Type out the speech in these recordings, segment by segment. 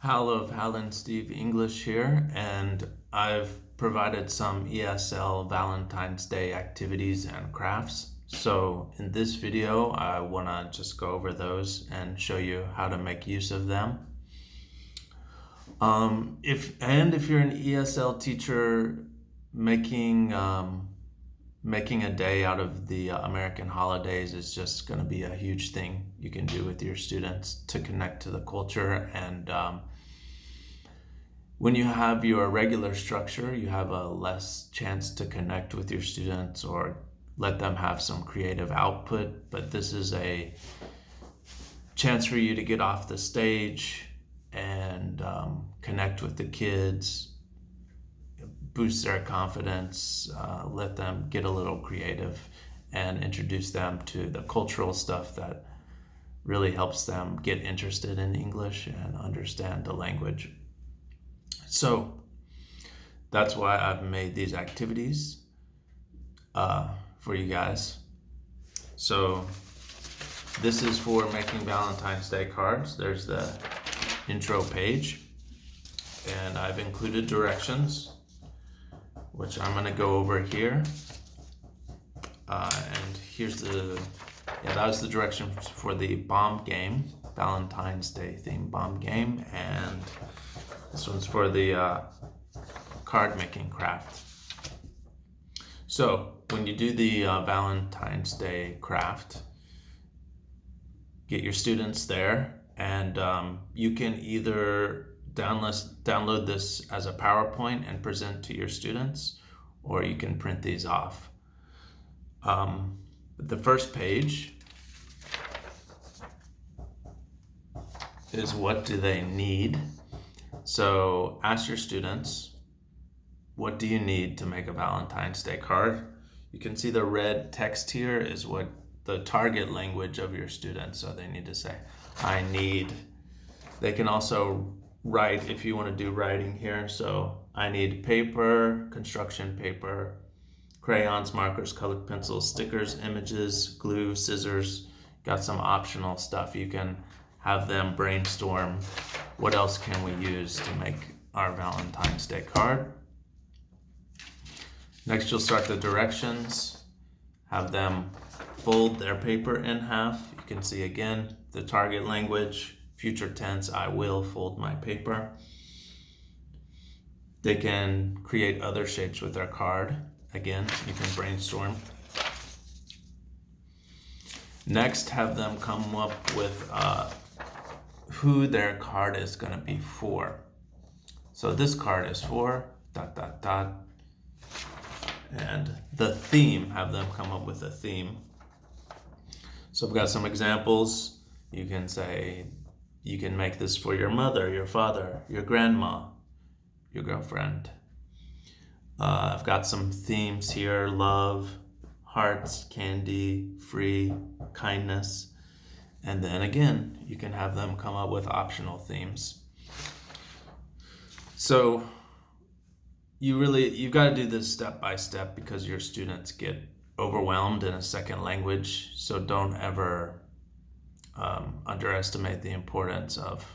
Hal of Hal and Steve English here, and I've provided some ESL Valentine's Day activities and crafts. So in this video, I want to just go over those and show you how to make use of them. If you're an ESL teacher making a day out of the American holidays is just going to be a huge thing you can do with your students to connect to the culture. And when you have your regular structure, you have a less chance to connect with your students or let them have some creative output. But this is a chance for you to get off the stage and connect with the kids, boost their confidence, let them get a little creative, and introduce them to the cultural stuff that really helps them get interested in English and understand the language. So that's why I've made these activities for you guys. So this is for making Valentine's Day cards. There's the intro page, and I've included directions, which I'm going to go over here. And here's that was the directions for the bomb game, Valentine's Day themed bomb game. And this one's for the card making craft. So when you do the Valentine's Day craft, get your students there, and you can either download this as a PowerPoint and present to your students, or you can print these off. The first page is what do they need. So ask your students, what do you need to make a Valentine's Day card? You can see the red text here is what the target language of your students. So they need to say, I need. They can also write if you want to do writing here. So I need paper, construction paper, crayons, markers, colored pencils, stickers, images, glue, scissors. Got some optional stuff. You can have them brainstorm what else can we use to make our Valentine's Day card. Next, you'll start the directions. Have them fold their paper in half. You can see again the target language, future tense, I will fold my paper. They can create other shapes with their card. Again, you can brainstorm. Next, have them come up with who their card is going to be for. So this card is for ... And the theme, have them come up with a theme. So I've got some examples. You can say, you can make this for your mother, your father, your grandma, your girlfriend. I've got some themes here: love, hearts, candy, free, kindness. And then again, you can have them come up with optional themes. So you've got to do this step by step because your students get overwhelmed in a second language. So don't ever underestimate the importance of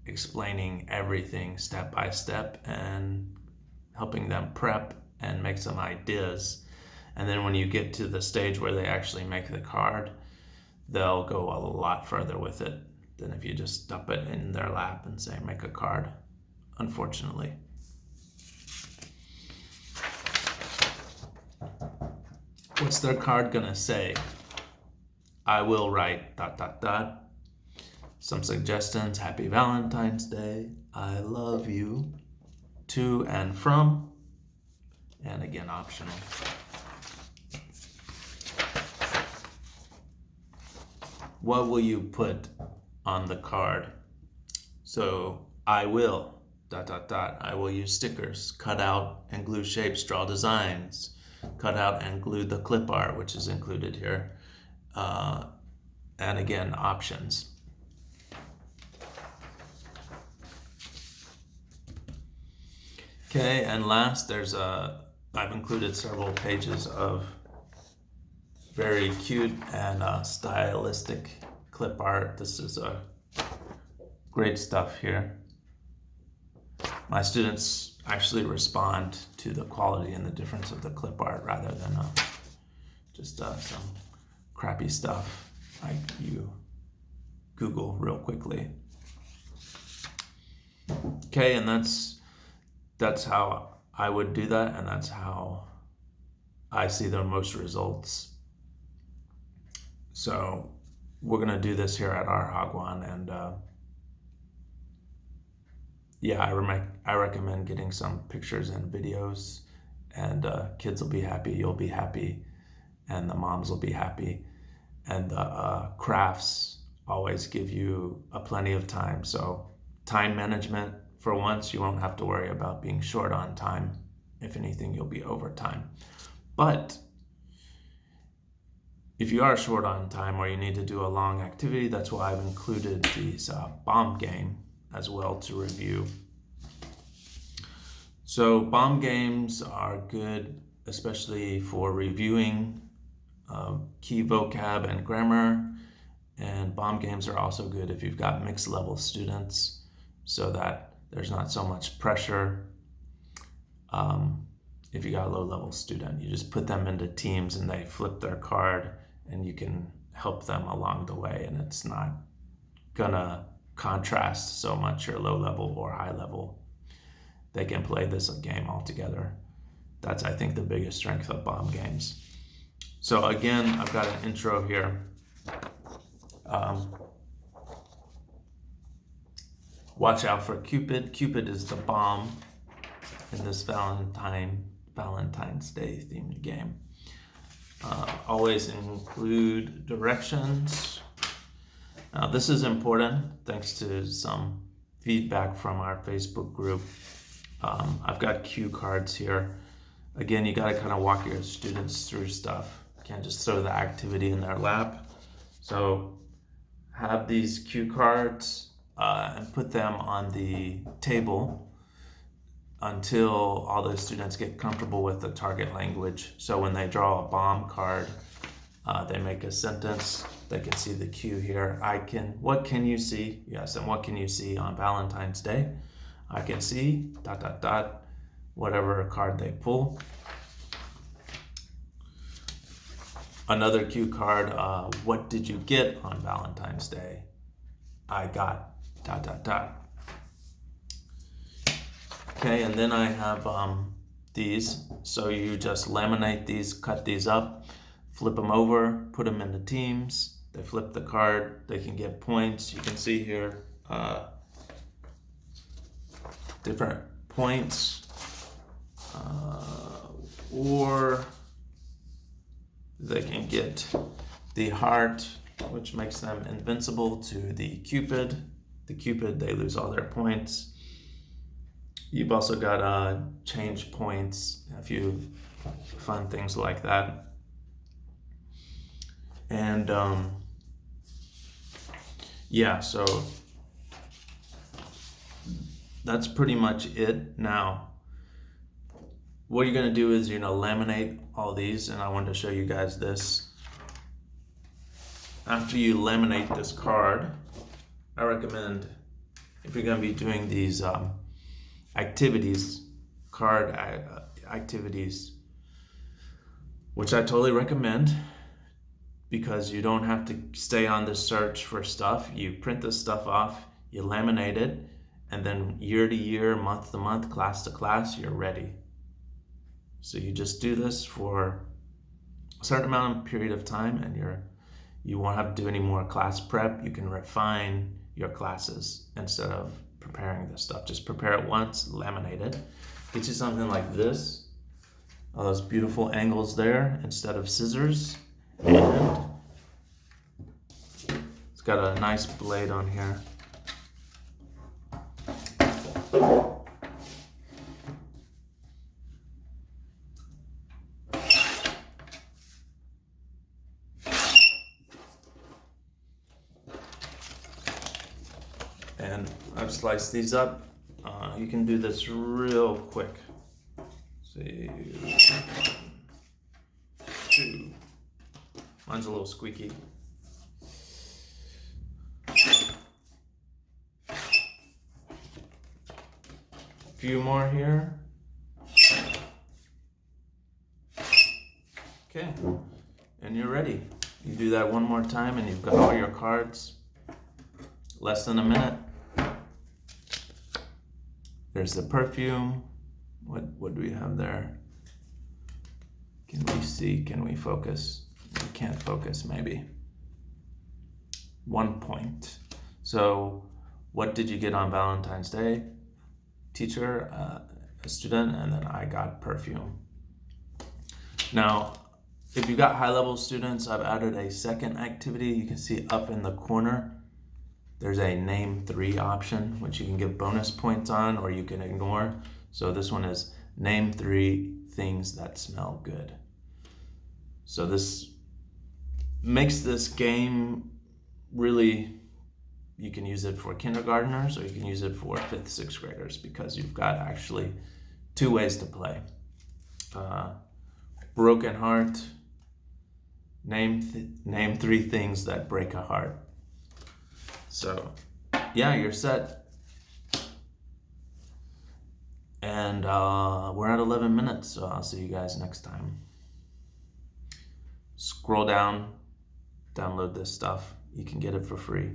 explaining everything step by step and helping them prep and make some ideas. And then when you get to the stage where they actually make the card, they'll go a lot further with it than if you just dump it in their lap and say, make a card, unfortunately. What's their card gonna say? I will write ... Some suggestions: Happy Valentine's Day, I love you, to and from, and again, optional. What will you put on the card? So I will ... I will use stickers, cut out and glue shapes, draw designs, cut out and glue the clip art, which is included here. And again, options. Okay, and last, I've included several pages of very cute and stylistic clip art. This is great stuff here. my students actually respond to the quality and the difference of the clip art rather than just some crappy stuff like you Google real quickly. Okay, and that's how I would do that, and that's how I see the most results. So we're gonna do this here at our Hagwon, and yeah, I recommend getting some pictures and videos, and kids will be happy, you'll be happy, and the moms will be happy, and the crafts always give you plenty of time. So time management, for once, you won't have to worry about being short on time. If anything, you'll be over time. But if you are short on time or you need to do a long activity, that's why I've included these bomb game as well to review. So bomb games are good, especially for reviewing key vocab and grammar. And bomb games are also good if you've got mixed level students, so that there's not so much pressure. If you got a low level student, you just put them into teams and they flip their card, and you can help them along the way, and it's not gonna contrast so much your low level or high level. They can play this game all together. That's, I think, the biggest strength of bomb games. So again, I've got an intro here. Watch out for Cupid. Cupid is the bomb in this Valentine's Day themed game. Always include directions. Now this is important thanks to some feedback from our Facebook group. I've got cue cards here. Again, you gotta kind of walk your students through stuff. You can't just throw the activity in their lap. So have these cue cards and put them on the table until all the students get comfortable with the target language. So when they draw a bomb card, they make a sentence. They can see the cue here. What can you see? Yes, and what can you see on Valentine's Day? I can see ... whatever card they pull. Another cue card, what did you get on Valentine's Day? I got ... Okay, and then I have these. So you just laminate these, cut these up, flip them over, put them into teams. They flip the card, they can get points. You can see here different points, or they can get the heart, which makes them invincible to the Cupid. The Cupid, they lose all their points. You've also got change points, a few fun things like that. And yeah, so that's pretty much it. Now, what you're gonna do is you're gonna laminate all these, and I wanted to show you guys this. After you laminate this card, I recommend, if you're gonna be doing these activities, card activities, which I totally recommend, because you don't have to stay on the search for stuff. You print this stuff off, you laminate it, and then year to year, month to month, class to class, you're ready. So you just do this for a certain amount of period of time, and you won't have to do any more class prep. You can refine your classes instead of preparing this stuff. Just prepare it once, laminate it. Get you something like this. All those beautiful angles there instead of scissors. And it's got a nice blade on here. And I've sliced these up. You can do this real quick. See, 2. Mine's a little squeaky. few more here. Okay, and you're ready. You do that one more time and you've got all your cards. Less than a minute. There's the perfume. What do we have there? Can we see? Can we focus? We can't focus, maybe. 1 point. So what did you get on Valentine's Day? Teacher, a student, and then I got perfume. Now, if you got high-level students, I've added a second activity. You can see up in the corner, there's a name 3 option, which you can give bonus points on or you can ignore. So this one is name 3 things that smell good. So this makes this game really, you can use it for kindergartners or you can use it for 5th, 6th graders because you've got actually 2 ways to play. Broken heart, name 3 things that break a heart. So yeah, you're set. And we're at 11 minutes, so I'll see you guys next time. Scroll down, download this stuff. You can get it for free.